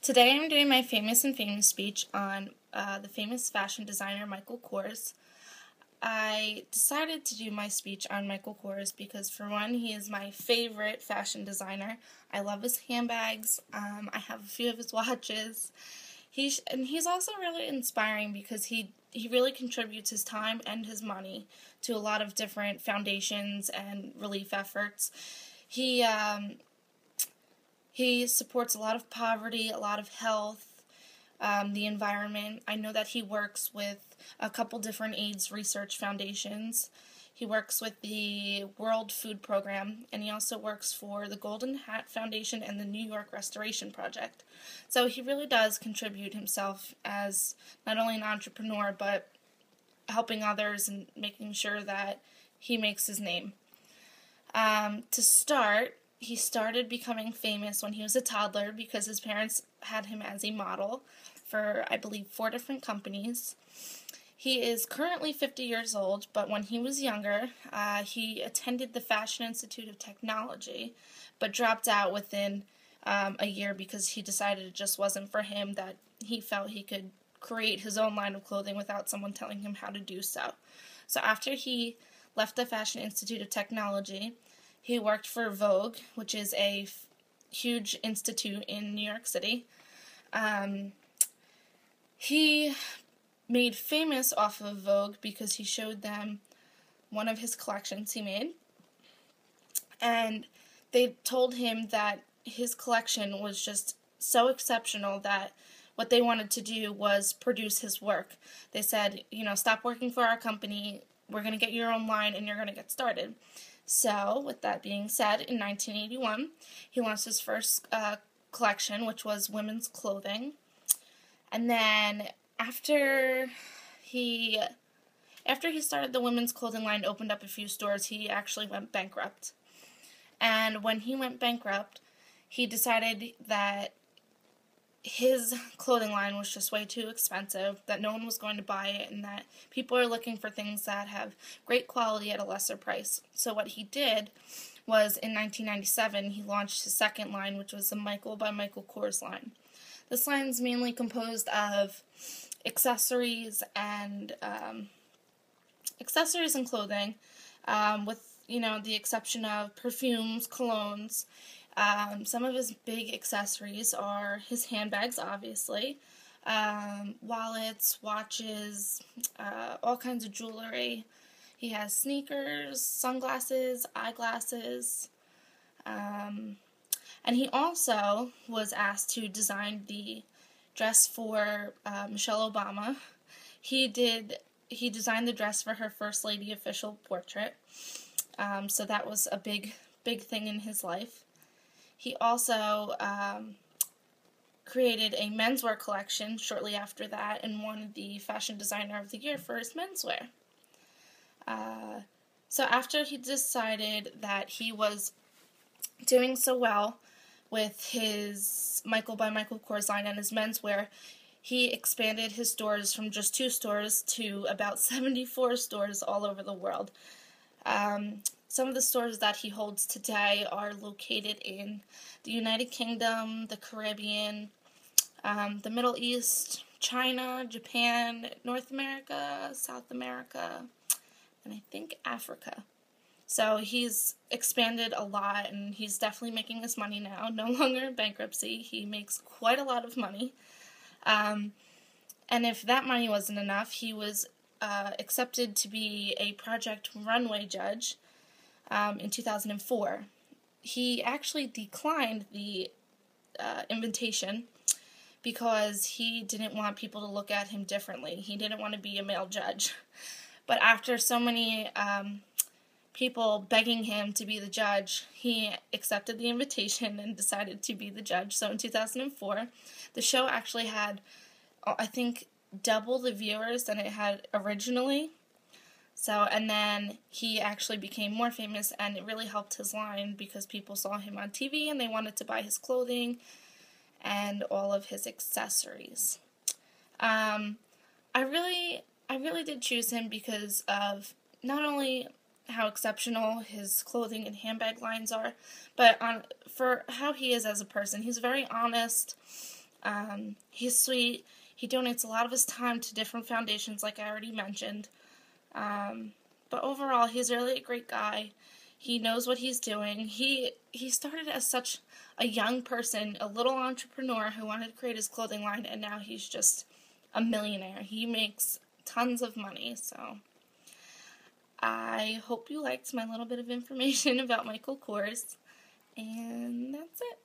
Today I'm doing my famous and famous speech on the famous fashion designer Michael Kors. I decided to do my speech on Michael Kors because, for one, he is my favorite fashion designer. I love his handbags. I have a few of his watches. He's also really inspiring because he really contributes his time and his money to a lot of different foundations and relief efforts. He supports a lot of poverty, a lot of health, the environment. I know that he works with a couple different AIDS research foundations. He works with the World Food Program, and he also works for the Golden Hat Foundation and the New York Restoration Project. So he really does contribute himself as not only an entrepreneur, but helping others and making sure that he makes his name. To start, he started becoming famous when he was a toddler because his parents had him as a model for, I believe, 4 different companies. He is currently 50 years old, but when he was younger, he attended the Fashion Institute of Technology, but dropped out within a year because he decided it just wasn't for him, that he felt he could create his own line of clothing without someone telling him how to do so. So after he left the Fashion Institute of Technology, he worked for Vogue, which is a huge institute in New York City. He made famous off of Vogue because he showed them one of his collections he made. And they told him that his collection was just so exceptional that what they wanted to do was produce his work. They said, stop working for our company, we're going to get your own line and you're going to get started. So, with that being said, in 1981, he launched his first collection, which was women's clothing. And then after he started the women's clothing line, opened up a few stores, he actually went bankrupt. And when he went bankrupt, he decided that his clothing line was just way too expensive, that no one was going to buy it, and that people are looking for things that have great quality at a lesser price. So what he did was, in 1997, he launched his second line, which was the Michael by Michael Kors line. This line is mainly composed of accessories and clothing, with the exception of perfumes, colognes. Some of his big accessories are his handbags, obviously, wallets, watches, all kinds of jewelry. He has sneakers, sunglasses, eyeglasses, and he also was asked to design the dress for Michelle Obama. He designed the dress for her First Lady official portrait, so that was a big thing in his life. He also created a menswear collection shortly after that and won the Fashion Designer of the Year for his menswear. So after he decided that he was doing so well with his Michael by Michael Kors line and his menswear, he expanded his stores from just 2 stores to about 74 stores all over the world. Some of the stores that he holds today are located in the United Kingdom, the Caribbean, the Middle East, China, Japan, North America, South America, and I think Africa. So he's expanded a lot, and he's definitely making his money now. No longer in bankruptcy. He makes quite a lot of money. And if that money wasn't enough, he was accepted to be a Project Runway judge in 2004. He actually declined the invitation because he didn't want people to look at him differently. He didn't want to be a male judge. But after so many people begging him to be the judge, he accepted the invitation and decided to be the judge. So in 2004, the show actually had, I think, double the viewers than it had originally. So, and then he actually became more famous, and it really helped his line because people saw him on TV and they wanted to buy his clothing and all of his accessories. I really did choose him because of not only how exceptional his clothing and handbag lines are, but for how he is as a person. He's very honest. He's sweet. He donates a lot of his time to different foundations, like I already mentioned. But overall, he's really a great guy. He knows what he's doing. He started as such a young person, a little entrepreneur who wanted to create his clothing line, and now he's just a millionaire. He makes tons of money, so I hope you liked my little bit of information about Michael Kors, and that's it.